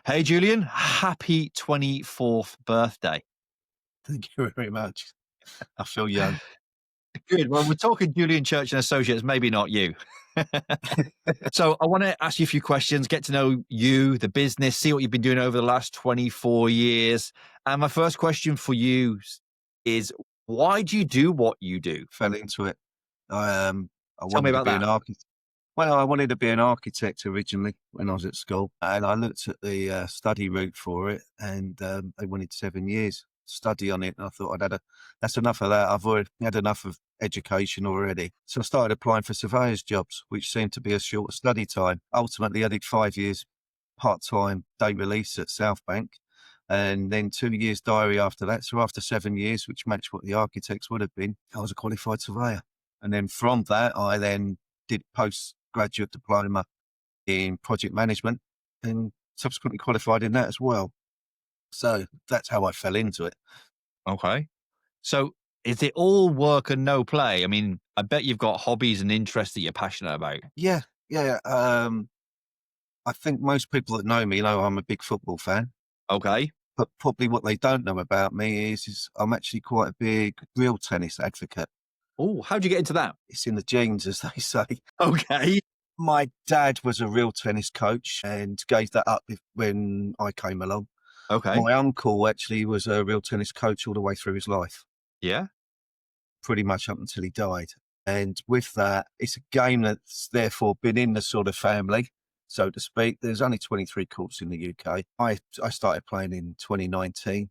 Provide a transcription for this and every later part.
Hey, Julian, happy 24th birthday. Thank you very much. I feel young. Good. Well, we're talking Julian Church and Associates, maybe not you. So I want to ask you a few questions, get to know you, the business, see what you've been doing over the last 24 years. And my first question for you is, why do you do what you do? Fell into it. I Tell me wanted to about be an that. architect. Well, I wanted to be an architect originally when I was at school, and I looked at the study route for it, and they wanted 7 years study on it. And I thought that's enough of that. I've already had enough of education already. So I started applying for surveyors jobs, which seemed to be a short study time. Ultimately, I did 5 years part-time day release at South Bank, and then 2 years diary after that. So after 7 years, which matched what the architects would have been, I was a qualified surveyor. And then from that, I then did postgraduate diploma in project management and subsequently qualified in that as well. So that's how I fell into it. Okay. So is it all work and no play? I mean, I bet you've got hobbies and interests that you're passionate about. Yeah, yeah. I think most people that know me know I'm a big football fan, Okay. but probably what they don't know about me is I'm actually quite a big real tennis advocate. Oh, how'd you get into that? It's in the genes, as they say. Okay. My dad was a real tennis coach and gave that up when I came along. Okay. My uncle actually was a real tennis coach all the way through his life, Yeah. pretty much up until he died. And with that, it's a game that's therefore been in the sort of family, so to speak. There's only 23 courts in the UK. I started playing in 2019.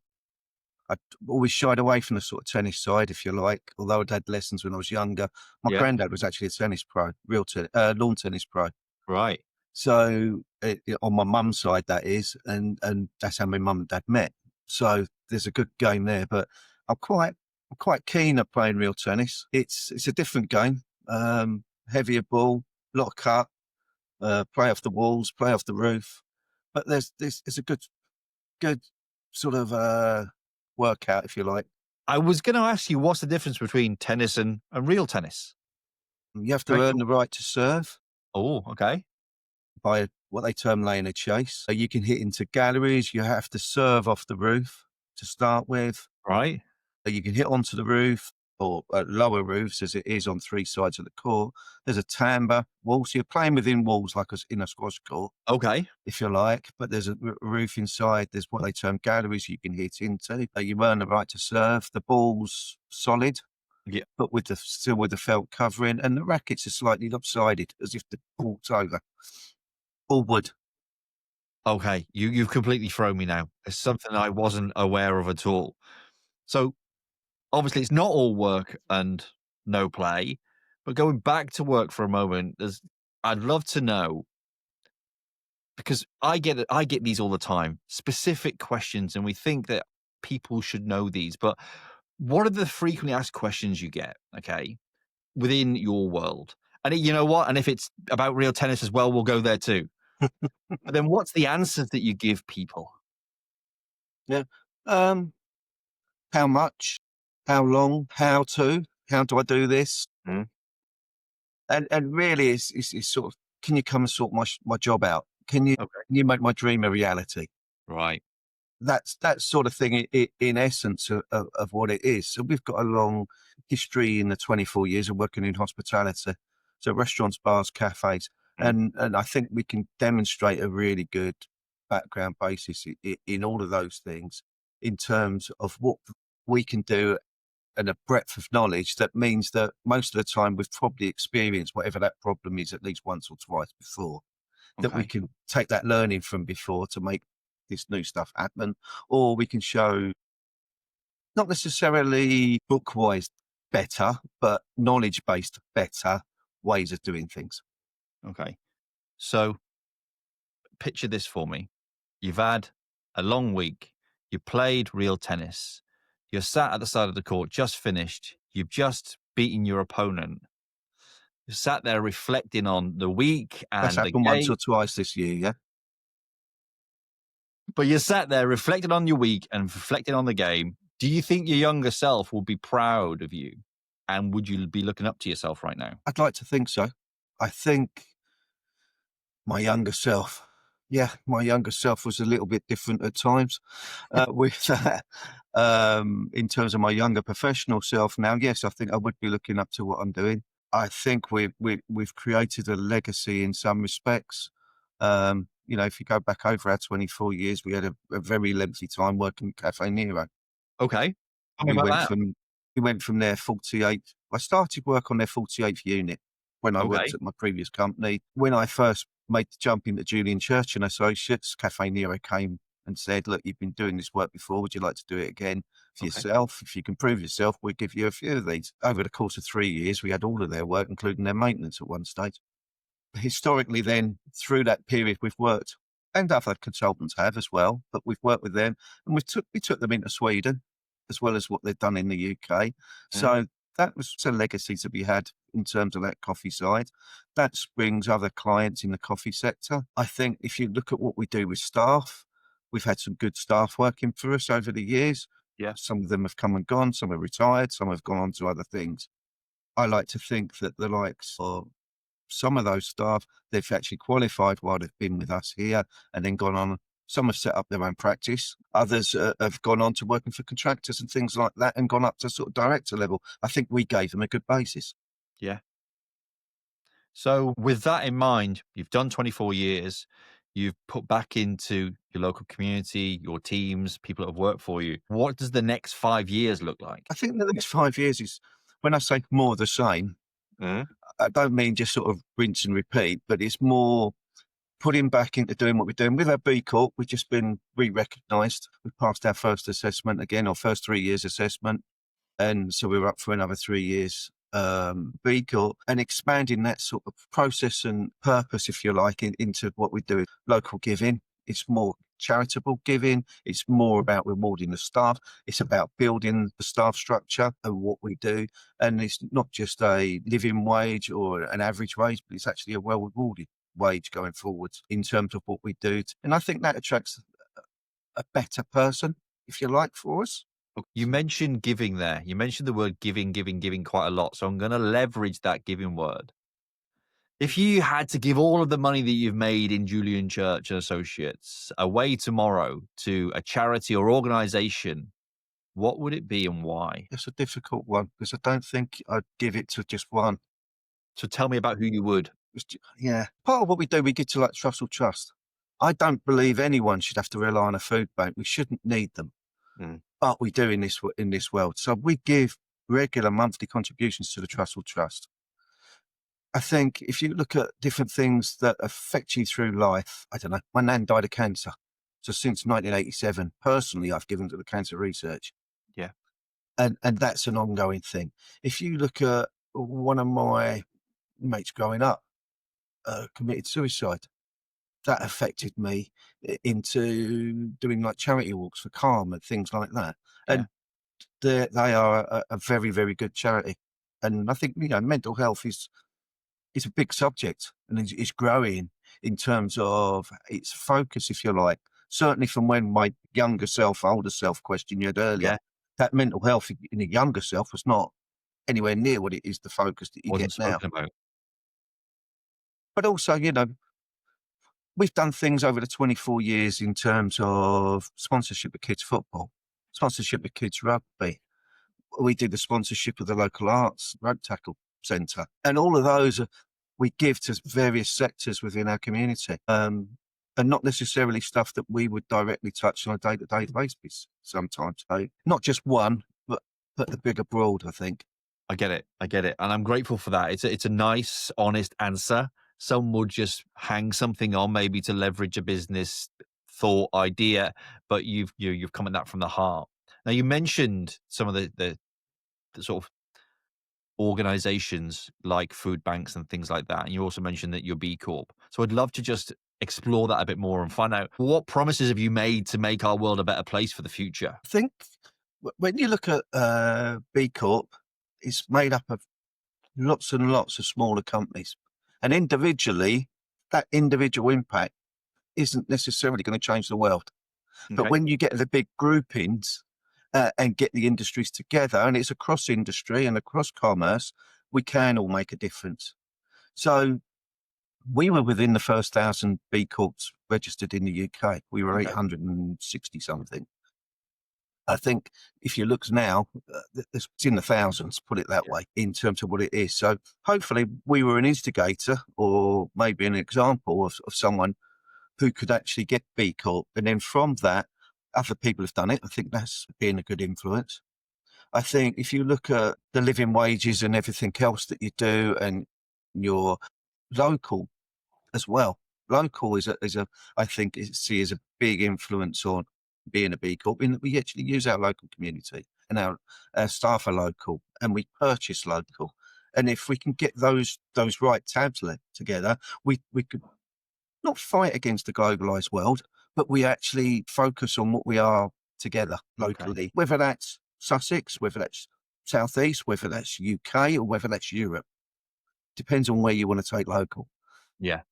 I always shied away from the sort of tennis side, if you like, although I'd had lessons when I was younger. My Yeah. granddad was actually a tennis pro, lawn tennis pro. Right. So on my mum's side, that is, and that's how my mum and dad met. So there's a good game there, but I'm quite keen at playing real tennis. It's a different game, heavier ball, a lot of cut, play off the walls, play off the roof, but it's a good sort of workout, if you like. I was going to ask you, what's the difference between tennis and real tennis? You have to Right. earn the right to serve Oh, okay. by what they term laying a chase. So you can hit into galleries. You have to serve off the roof to start with. Right. You can hit onto the roof or lower roofs as it is on three sides of the court. There's a timber wall. So you're playing within walls like in a squash court, Okay. if you like, but there's a roof inside. There's what they term galleries you can hit into. You earn the right to serve. The ball's solid, Yeah. but still with the felt covering, and the rackets are slightly lopsided as if the ball's over. All wood. Okay. You've completely thrown me now. It's something I wasn't aware of at all. So obviously it's not all work and no play, but going back to work for a moment, I'd love to know, because I get these all the time, specific questions, and we think that people should know these, but what are the frequently asked questions you get? Okay. Within your world. And you know what? And if it's about real tennis as well, we'll go there too. But then what's the answers that you give people? Yeah. Um, how much? How long? How do I do this? Mm. And really, it's sort of, can you come and sort my job out? Okay. Can you make my dream a reality? Right. That's that sort of thing in essence of what it is. So we've got a long history in the 24 years of working in hospitality. So restaurants, bars, cafes, Mm. and I think we can demonstrate a really good background basis in all of those things in terms of what we can do and a breadth of knowledge that means that most of the time we've probably experienced whatever that problem is at least once or twice before, that we Okay. can take that learning from before to make this new stuff happen, or we can show not necessarily book wise better, but knowledge based better ways of doing things. Okay. So picture this for me. You've had a long week. You played real tennis. You're sat at the side of the court, just finished. You've just beaten your opponent. You're sat there reflecting on the week That's and the happened once game, or twice this year, yeah. but you're sat there reflecting on your week and reflecting on the game. Do you think your younger self will be proud of you? And would you be looking up to yourself right now? I'd like to think so. I think my younger self, Yeah, my younger self was a little bit different at times with that. In terms of my younger professional self now, yes, I think I would be looking up to what I'm doing. I think we've created a legacy in some respects. If you go back over our 24 years, we had a very lengthy time working at Cafe Nero. Okay. Tell me We about went that. from we went from their 48th. I started work on their 48th unit when I worked Okay. at my previous company. When I first made the jump into Julian Church and Associates, Cafe Nero came and said, "Look, you've been doing this work before. Would you like to do it again for Okay. yourself? If you can prove yourself, we'll give you a few of these." Over the course of 3 years, we had all of their work, including their maintenance at one stage. Historically, then, through that period, we've worked, and other consultants have as well, but we've worked with them, and we took them into Sweden as well as what they've done in the UK. Mhm. So that was a legacy to be had in terms of that coffee side. That springs other clients in the coffee sector. I think if you look at what we do with staff, we've had some good staff working for us over the years. Yeah. Some of them have come and gone, some have retired, some have gone on to other things. I like to think that the likes of some of those staff, they've actually qualified while they've been with us here and then gone on. Some have set up their own practice. Others have gone on to working for contractors and things like that and gone up to sort of director level. I think we gave them a good basis. Yeah. So, with that in mind, you've done 24 years, you've put back into your local community, your teams, people that have worked for you. What does the next 5 years look like? I think the next 5 years is, when I say more of the same, Mhm. I don't mean just sort of rinse and repeat, but it's more putting back into doing what we're doing. With our B Corp, we've just been re-recognised. We passed our first assessment again, our first 3 years assessment. And so we're up for another 3 years B Corp, and expanding that sort of process and purpose, if you like, into what we do. Local giving. It's more charitable giving. It's more about rewarding the staff. It's about building the staff structure and what we do. And it's not just a living wage or an average wage, but it's actually a well rewarded wage going forwards in terms of what we do. And I think that attracts a better person, if you like, for us. You mentioned giving there. You mentioned the word giving, giving, giving quite a lot. So, I'm going to leverage that giving word. If you had to give all of the money that you've made in Julian Church and Associates away tomorrow to a charity or organization, what would it be and why? It's a difficult one because I don't think I'd give it to just one. So, tell me about who you would. Yeah, part of what we do, we give to like Trussell Trust. I don't believe anyone should have to rely on a food bank. We shouldn't need them, Mm. but we do in this world. So we give regular monthly contributions to the Trussell Trust. I think if you look at different things that affect you through life, I don't know. My nan died of cancer, so since 1987, personally, I've given to the cancer research, Yeah. and that's an ongoing thing. If you look at one of my mates growing up, committed suicide. That affected me into doing like charity walks for Calm and things like that. Yeah. And they are a very, very good charity. And I think, mental health is a big subject and it's growing in terms of its focus, if you like. Certainly from when my younger self, older self question you had earlier, Yeah. that mental health in the younger self was not anywhere near what it is the focus that you get Wasn't now. spoken about. But also, we've done things over the 24 years in terms of sponsorship of kids football, sponsorship of kids rugby. We did the sponsorship of the local arts road tackle centre. And all of those we give to various sectors within our community. And not necessarily stuff that we would directly touch on a day-to-day basis sometimes. So not just one, but the bigger broad, I think. I get it. I get it. And I'm grateful for that. It's a nice, honest answer. Some would just hang something on maybe to leverage a business thought idea, but you've come at that from the heart. Now you mentioned some of the sort of organizations like food banks and things like that. And you also mentioned that you're B Corp. So I'd love to just explore that a bit more and find out what promises have you made to make our world a better place for the future? I think when you look at B Corp, it's made up of lots and lots of smaller companies. And individually, that individual impact isn't necessarily going to change the world. But Okay. when you get the big groupings and get the industries together, and it's across industry and across commerce, we can all make a difference. So We were within the first 1,000 B Corps registered in the UK. We were Okay. 860 something. I think if you look now, it's in the thousands, put it that Yeah. way, in terms of what it is. So hopefully we were an instigator or maybe an example of someone who could actually get B Corp. And then from that, other people have done it. I think that's been a good influence. I think if you look at the living wages and everything else that you do and your local as well. Local is a I think see as a big influence on being a B Corp in that we actually use our local community and our staff are local and we purchase local. And if we can get those right tabs together, we could not fight against the globalized world, but we actually focus on what we are together Okay. locally, whether that's Sussex, whether that's Southeast, whether that's UK or whether that's Europe. Depends on where you want to take local. Yeah.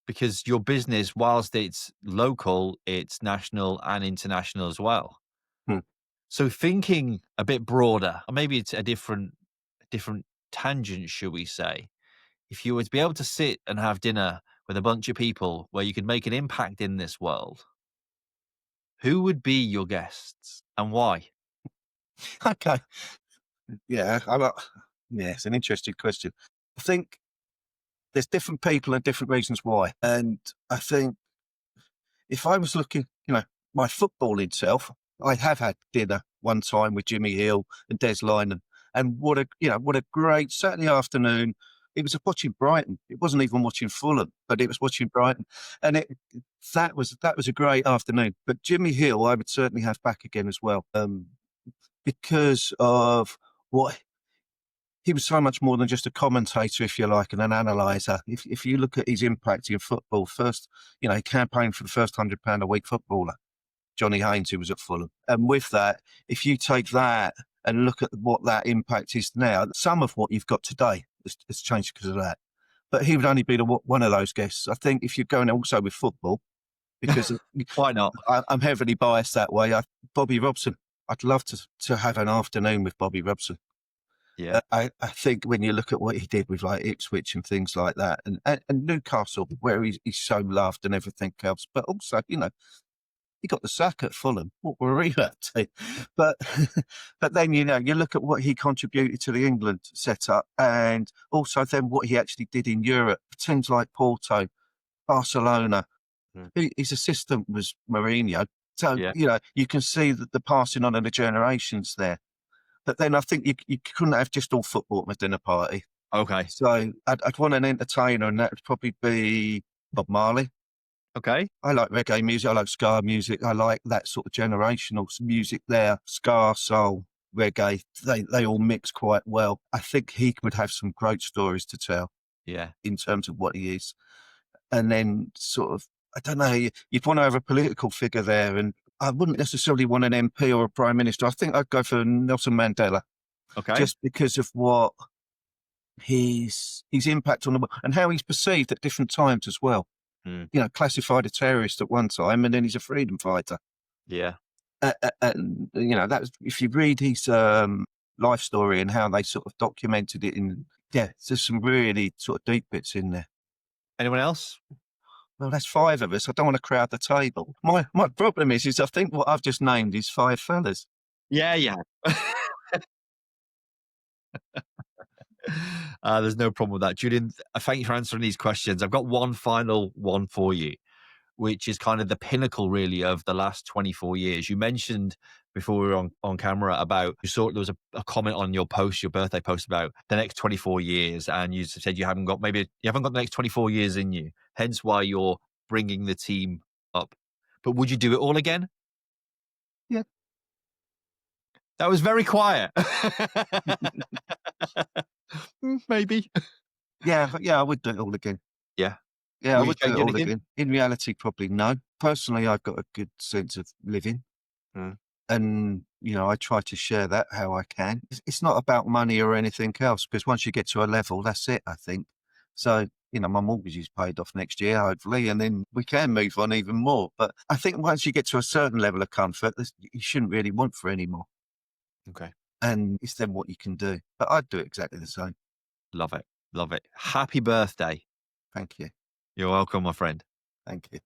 Because your business, whilst it's local, it's national and international as well. Hmm. So thinking a bit broader, or maybe it's a different tangent, should we say? If you were to be able to sit and have dinner with a bunch of people where you could make an impact in this world, who would be your guests and why? Okay. Yeah, yeah, it's an interesting question. I think there's different people and different reasons why. And I think if I was looking, my football itself, I have had dinner one time with Jimmy Hill and Des Lynam, and what a great Saturday afternoon. It was watching Brighton. It wasn't even watching Fulham, but it was watching Brighton, and that was a great afternoon. But Jimmy Hill, I would certainly have back again as well, because of what he was so much more than just a commentator, if you like, and an analyzer. If you look at his impact in football, first, he campaigned for the first £100 a week footballer, Johnny Haynes, who was at Fulham. And with that, if you take that and look at what that impact is now, some of what you've got today has changed because of that. But he would only be one of those guests. I think if you're going also with football, because Why not? I'm heavily biased that way, Bobby Robson. I'd love to have an afternoon with Bobby Robson. Yeah. I think when you look at what he did with like Ipswich and things like that, and Newcastle, where he's so loved and everything else, but also, he got the sack at Fulham. What were we up to? But but then, you look at what he contributed to the England setup and also then what he actually did in Europe, teams like Porto, Barcelona. Mm. His assistant was Mourinho. So, Yeah. you can see that the passing on of the generations there. But then I think you couldn't have just all football at my dinner party. Okay. So I'd want an entertainer, and that would probably be Bob Marley. Okay. I like reggae music. I like ska music. I like that sort of generational music there. Ska, soul, reggae, they all mix quite well. I think he would have some great stories to tell Yeah. in terms of what he is. And then sort of, I don't know, you'd want to have a political figure there. And I wouldn't necessarily want an MP or a prime minister. I think I'd go for Nelson Mandela Okay. just because of what his impact on the world and how he's perceived at different times as well. Mm. Classified a terrorist at one time, and then he's a freedom fighter. Yeah. And that was, if you read his life story and how they sort of documented it there's some really sort of deep bits in there. Anyone else? Well, that's five of us. I don't want to crowd the table. My problem is I think what I've just named is five fellas. Yeah, yeah. There's no problem with that. Julian, thank you for answering these questions. I've got one final one for you, which is kind of the pinnacle, really, of the last 24 years. You mentioned before we were on camera about you saw there was a comment on your post, your birthday post, about the next 24 years, and you said you haven't got the next 24 years in you, hence why you're bringing the team up. But would you do it all again? Yeah. That was very quiet. Maybe. Yeah, I would do it all again. Yeah. Yeah, I Will you would do it change all anything? again. In reality, probably no. Personally, I've got a good sense of living. Mm. And, I try to share that how I can. It's not about money or anything else, because once you get to a level, that's it, I think. So, my mortgage is paid off next year, hopefully, and then we can move on even more. But I think once you get to a certain level of comfort, you shouldn't really want for any more. Okay. And it's then what you can do. But I'd do exactly the same. Love it. Love it. Happy birthday. Thank you. You're welcome, my friend. Thank you.